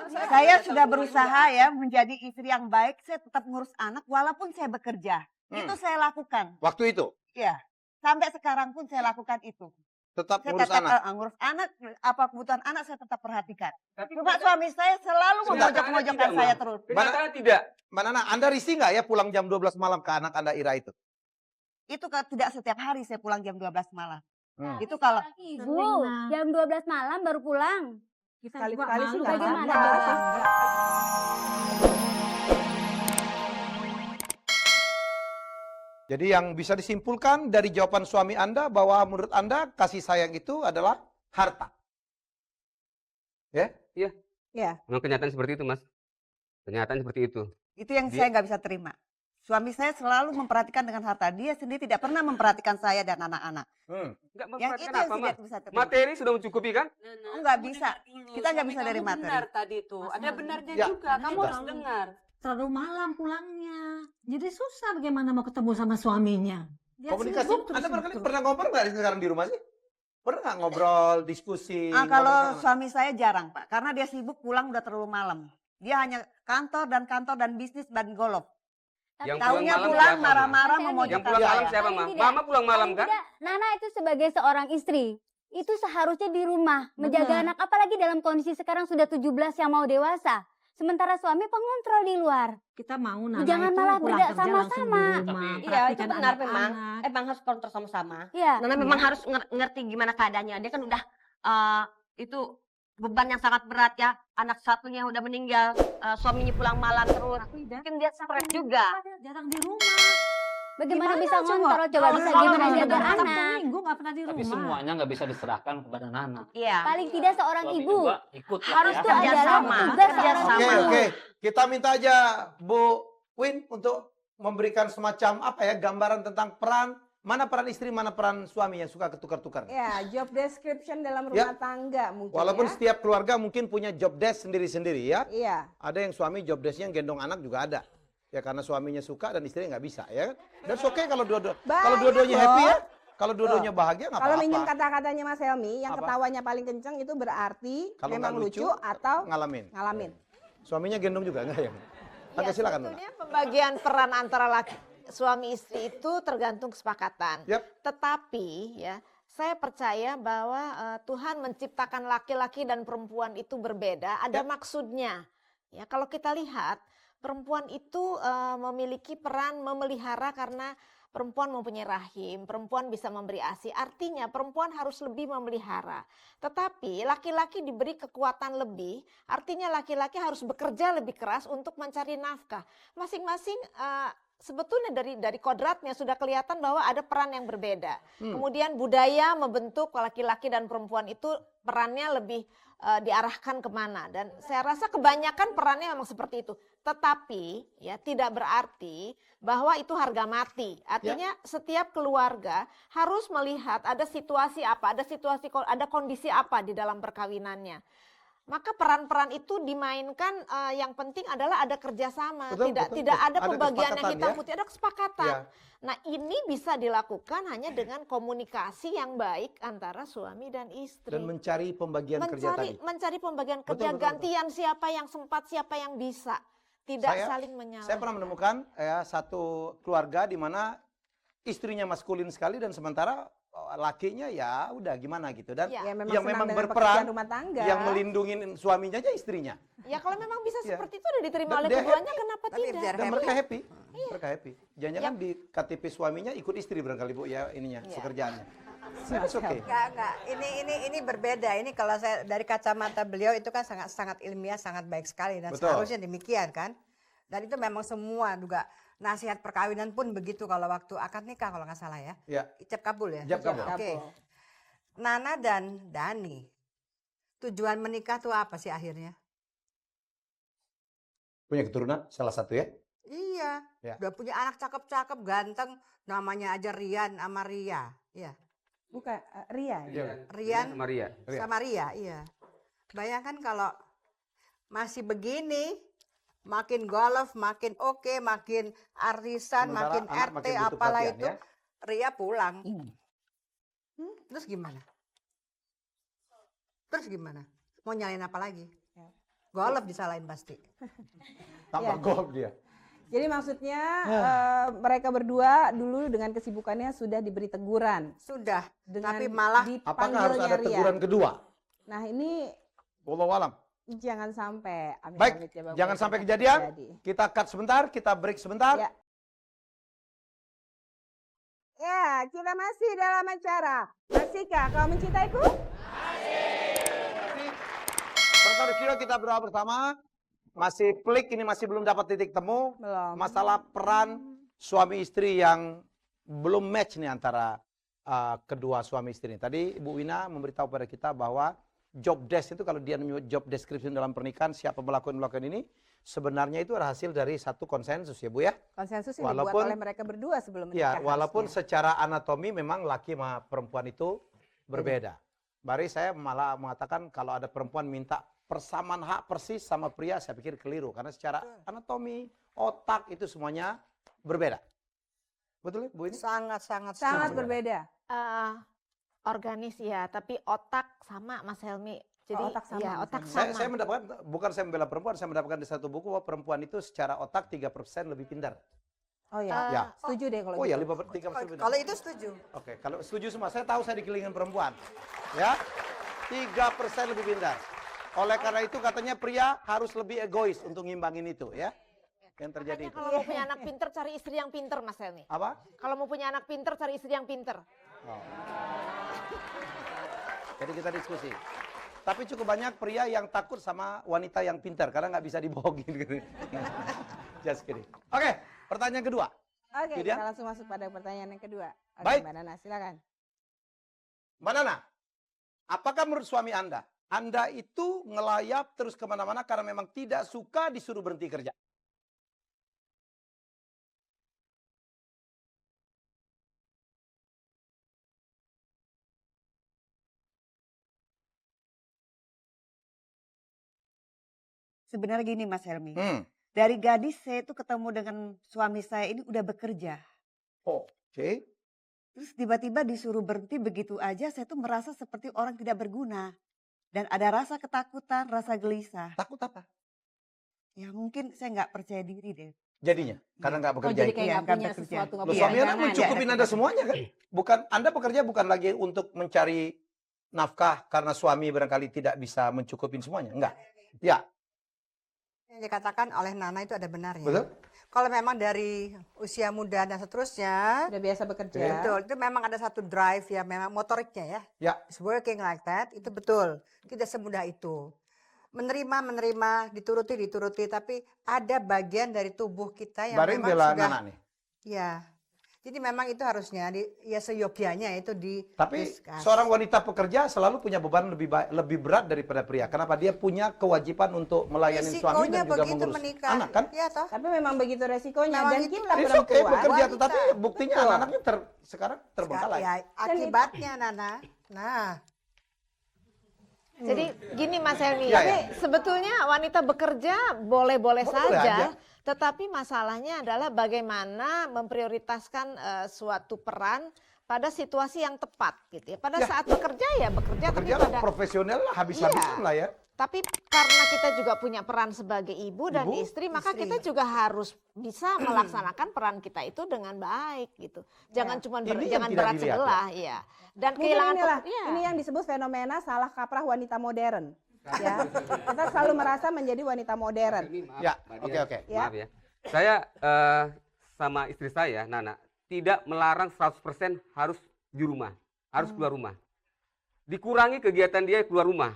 Saya sudah berusaha ya menjadi istri yang baik, saya tetap ngurus anak walaupun saya bekerja. Itu saya lakukan. Waktu itu? Iya. Sampai sekarang pun saya lakukan itu. Tetap Saya ngurus anak? ngurus anak, apa kebutuhan anak saya tetap perhatikan. Cuma suami saya selalu memojok-mojokkan saya terus. Kenyataan tidak. Mbak Nana, Anda risih nggak ya pulang jam 12 malam ke anak Anda Ira itu? Itu tidak setiap hari saya pulang jam 12 malam. Itu kalau kalau Ibu jam 12 malam baru pulang. sekali-sekali sih nggak Bagaimana apa-apa. coba? Jadi yang bisa disimpulkan dari jawaban suami Anda bahwa menurut Anda kasih sayang itu adalah harta. Ya? Iya. Memang kenyataan seperti itu, Mas. Kenyataan seperti itu. Itu yang saya nggak bisa terima. Suami saya selalu memperhatikan dengan harta. Dia sendiri tidak pernah memperhatikan saya dan anak-anak. Enggak Yang memperhatikan itu yang apa, Mas? tidak bisa terima. Materi sudah mencukupi kan? Oh, nggak bisa. Kita nggak bisa dari materi. Benar tadi itu. Ada benarnya Ya. juga. Kamu harus dengar. Terlalu malam pulangnya. Jadi susah bagaimana mau ketemu sama suaminya. Dia Komunikasi, sibuk terus Anda barangkali terus. pernah ngobrol nggak sekarang di rumah sih? Pernah nggak ngobrol, diskusi? Kalau ngobrol sama- suami saya jarang, Pak. Karena dia sibuk pulang udah terlalu malam. Dia hanya kantor dan bisnis dan golf. Yang Taunya malam pulang siapa, Mas? marah-marah Yang Yang memojokkan pulang Ya. malam saya. siapa, Paling Mas? tidak. Mama pulang malam Paling kan? tidak, Nana itu sebagai seorang istri, itu seharusnya di rumah menjaga anak, apalagi dalam kondisi sekarang sudah 17 yang mau dewasa. Sementara suami pengontrol di luar. Kita mau Nana Jangan itu malah pulang berdak kerja langsung di sama-sama. rumah. Iya, itu perhatikan benar memang. anak-anak. Emang harus kontrol sama-sama. Iya. Nana memang harus ngerti gimana keadaannya. Dia kan udah itu beban yang sangat berat ya. Anak satunya udah meninggal, suaminya pulang malam terus. Mungkin dia stres juga. Jarang di rumah. Bagaimana Gimana bisa coba? ngontrol? Coba Kalau bisa kalau gimana udah jaga Sabtu anak? Minggu nggak pernah di Tapi rumah. semuanya nggak bisa diserahkan kepada Nana. Iya. Paling tidak seorang Suami ibu. juga ikut lah Harus ya. Itu kerja adalah sama. tugas Kerja seorang sama. Oke, ibu. oke. Kita minta aja Bu Win untuk memberikan semacam apa ya, gambaran tentang peran, mana peran istri, mana peran suami yang suka ketukar-tukar. Ya, job description dalam Ya. rumah tangga mungkin Walaupun ya. setiap keluarga mungkin punya job desk sendiri-sendiri ya. Iya. Ada yang suami job desknya gendong anak juga ada. Ya karena suaminya suka dan istrinya nggak bisa ya kan. Dan oke kalau dua-duanya happy ya. Kalau dua-duanya bahagia nggak Kalau minjem apa-apa. kata-katanya Mas Helmi, yang Apa? ketawanya paling kenceng itu berarti Kalau memang nggak lucu atau ngalamin. ngalamin. Suaminya gendong juga enggak ya? Oke, silakan Nona. Sebetulnya pembagian peran antara suami istri itu tergantung kesepakatan. Yap. Tetapi ya, saya percaya bahwa Tuhan menciptakan laki-laki dan perempuan itu berbeda, ada maksudnya. Ya, kalau kita lihat perempuan itu memiliki peran memelihara karena perempuan mempunyai rahim, perempuan bisa memberi ASI. Artinya perempuan harus lebih memelihara. Tetapi laki-laki diberi kekuatan lebih, artinya laki-laki harus bekerja lebih keras untuk mencari nafkah. Masing-masing sebetulnya dari kodratnya sudah kelihatan bahwa ada peran yang berbeda. Kemudian budaya membentuk laki-laki dan perempuan itu perannya lebih diarahkan kemana. Dan saya rasa kebanyakan perannya memang seperti itu. Tetapi ya tidak berarti bahwa itu harga mati. Artinya setiap keluarga harus melihat ada situasi apa, ada kondisi apa di dalam perkawinannya. Maka peran-peran itu dimainkan, yang penting adalah ada kerjasama, Betul, tidak ada pembagian yang kesepakatan hitam ya. putih, ada kesepakatan. Ya. Nah ini bisa dilakukan hanya dengan komunikasi yang baik antara suami dan istri. Dan mencari pembagian kerja tadi. Mencari pembagian Betul, kerja, betul, gantian siapa yang sempat, siapa yang bisa. Tidak saling menyalahkan. Saya pernah menemukan ya satu keluarga di mana istrinya maskulin sekali dan sementara lakinya ya udah gimana gitu. Dan Ya. Ya, yang senang memang dengan berperan, pekerjaan rumah tangga. yang melindungi suaminya aja istrinya. Ya kalau memang bisa Ya. seperti itu udah diterima Dan oleh dia keduanya, kenapa Tapi tidak? biar Dan mereka happy. Iya. Mereka happy. Jangan-jangan di KTP suaminya ikut istri barangkali Bu ya ininya, pekerjaannya. Saya oke. Enggak. Ini berbeda. Ini kalau saya dari kacamata beliau itu kan sangat ilmiah, sangat baik sekali dan Betul. seharusnya demikian kan. Dan itu memang semua juga nasihat perkawinan pun begitu kalau waktu akad nikah kalau nggak salah ya. Ya. Ijab kabul ya. Ijab kabul. Oke. Nana dan Dani, tujuan menikah tuh apa sih akhirnya? Punya keturunan salah satu ya. Iya, Ya. udah punya anak cakep-cakep, ganteng, namanya aja Rian sama Ria. Iya. Bukan Ria. Iya. Rian Sama Ria. sama Ria, iya. Bayangkan kalau masih begini, makin golf, makin oke, makin arisan, Sementara makin anak RT, makin butuh apalah perhatian, itu, ya. Ria pulang. Terus gimana? Terus gimana? Mau nyalain apa lagi? golf disalahin pasti. Tambah Ya. golf dia. Jadi maksudnya Ya. mereka berdua dulu dengan kesibukannya sudah diberi teguran Sudah, dengan tapi malah Apakah harus ada dipanggilnya teguran Rian. kedua? Nah ini Wallahualam. jangan sampai. Baik, amit-amit ya, Bapak jangan Ibu, sampai sampai kejadian. terjadi. Kita cut sebentar, kita break sebentar. Ya. Ya, kita masih dalam acara. Masihkah kau mencintaiku? Saudara kira kita berdoa bersama. Masih pelik, ini masih belum dapat titik temu. Belum. Masalah peran suami istri yang belum match nih antara kedua suami istri ini. Tadi Ibu Wina memberitahu pada kita bahwa job desk itu kalau dia menyebut job description dalam pernikahan, siapa melakukan ini, sebenarnya itu adalah hasil dari satu konsensus ya Bu ya. Konsensus yang Walaupun- dibuat oleh mereka berdua sebelum Ya, menikah. walaupun harusnya. secara anatomi memang laki sama perempuan itu berbeda. Bari saya malah mengatakan kalau ada perempuan minta persamaan hak persis sama pria, saya pikir keliru. Karena secara anatomi, otak itu semuanya berbeda. Betul ya Bu ini? sangat sangat berbeda. Organis ya, tapi otak sama Mas Helmi. Jadi otak sama, ya, Mas otak Helmi. sama. Saya mendapatkan, bukan saya membela perempuan, saya mendapatkan di satu buku bahwa perempuan itu secara otak 3% lebih pintar. Oh ya. Ya. Setuju deh kalau Oh ya, gitu. 3% lebih pintar. Kalau itu setuju. Oke, kalau setuju semua, saya tahu saya dikelilingin perempuan. Ya, 3% lebih pintar. Oleh karena itu katanya pria harus lebih egois untuk ngimbangin itu ya. Yang terjadi Makanya itu. kalau mau punya anak pinter, cari istri yang pinter, Mas Helmi. Apa? Kalau mau punya anak pinter, cari istri yang pinter. Oh. Jadi kita diskusi. Tapi cukup banyak pria yang takut sama wanita yang pintar karena nggak bisa dibohongin gitu. Just kidding. Oke, pertanyaan kedua. Oke, Yudian? kita langsung masuk pada pertanyaan yang kedua. Oke, Baik. Mbak Nana, silakan. Mbak Nana, apakah menurut suami Anda itu ngelayap terus kemana-mana karena memang tidak suka disuruh berhenti kerja? Sebenarnya gini Mas Helmi, Hmm. dari gadis saya itu ketemu dengan suami saya ini udah bekerja. Oke. Terus tiba-tiba disuruh berhenti begitu aja, saya tuh merasa seperti orang tidak berguna. Dan ada rasa ketakutan, rasa gelisah. Takut apa? Ya mungkin saya nggak percaya diri deh. Jadinya karena nggak Oh, bekerja jadi itu. kayak Iya, nggak nggak punya bekerja. sesuatu, nggak Loh, punya suami Anda pegangan. mencukupin Anda semuanya kan? Bukan Anda bekerja bukan lagi untuk mencari nafkah karena suami barangkali tidak bisa mencukupin semuanya. Enggak. Ya, Yang dikatakan oleh Nana itu ada benarnya. betul. Kalau memang dari usia muda dan seterusnya, Udah biasa bekerja. betul, itu memang ada satu drive ya, memang motoriknya ya. Ya. It's working like that, itu betul. Tidak semudah itu. Menerima, dituruti, tapi ada bagian dari tubuh kita yang Barin memang bela sudah, Nana nih. ya. Jadi memang itu harusnya, ya seyogyanya itu di Tapi discuss. seorang wanita pekerja selalu punya beban lebih berat daripada pria. Kenapa? Dia punya kewajiban untuk melayani suami Risikonya dan juga begitu mengurus menikah. anak kan? Ya toh. Tapi memang begitu resikonya. Memang Dan itu kita It's okay perempuan. bekerja, wanita. tetapi buktinya Betul. anak-anaknya sekarang terbengkalai. Ya, akibatnya Nana. Nah, Jadi gini Mas Helmi, Ya, tapi ya. sebetulnya wanita bekerja boleh-boleh Boleh-boleh saja, aja. tetapi masalahnya adalah bagaimana memprioritaskan suatu peran pada situasi yang tepat gitu ya. Pada Ya. saat bekerja ya bekerja, tapi Bekerja lah pada profesional lah, habis-habisan Iya. lah ya. tapi karena kita juga punya peran sebagai ibu dan Ibu, istri, maka istri. kita juga harus bisa melaksanakan peran kita itu dengan baik gitu. Jangan cuma Ini yang jangan tidak berat dilihat ya. sebelah, iya. Dan Mungkin kehilangan inilah, iya. ini yang disebut fenomena salah kaprah wanita modern. Ya, kita selalu merasa menjadi wanita modern. Ya, Mbak oke, Dian, oke. Ya. Maaf ya. Saya sama istri saya, Nana, tidak melarang 100% harus di rumah, harus keluar rumah. Dikurangi kegiatan dia keluar rumah,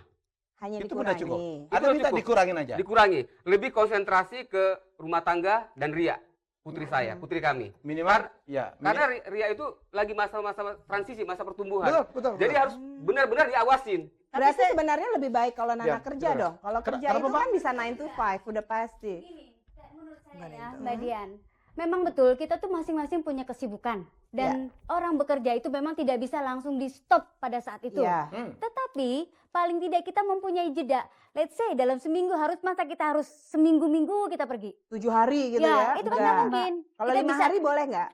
Hanya Itu udah cukup. dikurangi. Anda Itu minta cukup. dikurangin aja. dikurangi. Lebih konsentrasi ke rumah tangga dan Ria, putri saya, putri kami. Minimal, ya. Karena Ria itu lagi masa-masa transisi, masa pertumbuhan. Betul, betul. Jadi harus benar-benar diawasin. Berarti sebenarnya lebih baik kalau Nana Ya, kerja betul. dong. Kalau kerja Kenapa, itu Pak? kan bisa 9 to 5, udah pasti. Menurut saya ya, Mbak Dian, memang betul kita tuh masing-masing punya kesibukan dan orang bekerja itu memang tidak bisa langsung di stop pada saat itu. Iya. Tetapi paling tidak kita mempunyai jeda. Let's say dalam seminggu masa kita harus seminggu-minggu kita pergi. 7 hari gitu Ya, ya. itu kan Udah. nggak mungkin. Kalau Kita 5 bisa- hari boleh nggak?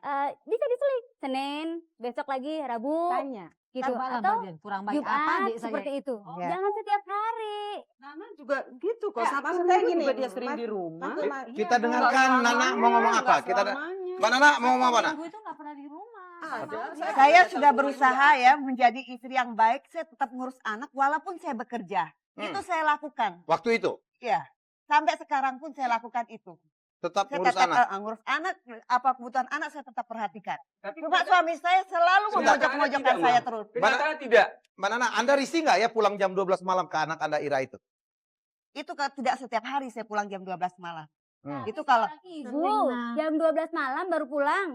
Bisa diseling Senin, besok lagi Rabu, Tanya. gitu. Malam, Atau Mardian. Kurang baik apa Jumat adik saya? seperti itu. Oh. Ya. Jangan setiap hari. Nana juga gitu kok. Ya, Sabtu maksud saya Minggu gini, juga dia sering Mas- di rumah. Mas- Mas- Kita iya, dengarkan nggak Nana selamanya, mau ngomong apa. Nggak Kita selamanya. Mbak Nana mau ngomong apa, Nak? Minggu itu nggak pernah di rumah. Ada. Saya sudah berusaha ya menjadi istri yang baik. Saya tetap ngurus anak walaupun saya bekerja. Itu saya lakukan. Waktu itu Ya, sampai sekarang pun saya lakukan itu. tetap Saya ngurus tetap anak. ngurus anak, apa kebutuhan anak saya tetap perhatikan. Tapi Cuma suami saya selalu Sebentar. memojok-mojokkan Tidak, saya Ma. terus. Kenyataan tidak. Mbak Nana, Anda risih nggak ya pulang jam 12 malam ke anak Anda Ira itu? Itu tidak setiap hari saya pulang jam 12 malam. Hmm. Itu kalau Ibu, Sering, Nak. jam 12 malam baru pulang.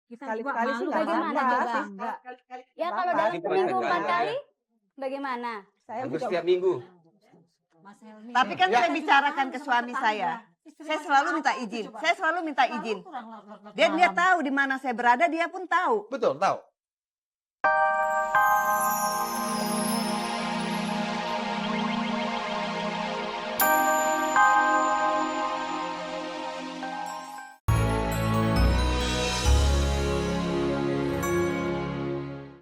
Kita Sekali-sekali juga sih malu. nggak Bagaimana apa-apa. coba? Enggak. Ya Nggak kalau apa-apa. dalam Ini seminggu bukan 4 saya. kali, bagaimana? Saya Hampir juga setiap minggu. Mas Helmi. Tapi kan Ya. saya bicarakan ke suami saya. Saya selalu minta izin. Saya selalu minta izin. Dia tahu di mana saya berada, dia pun tahu. Betul, tahu.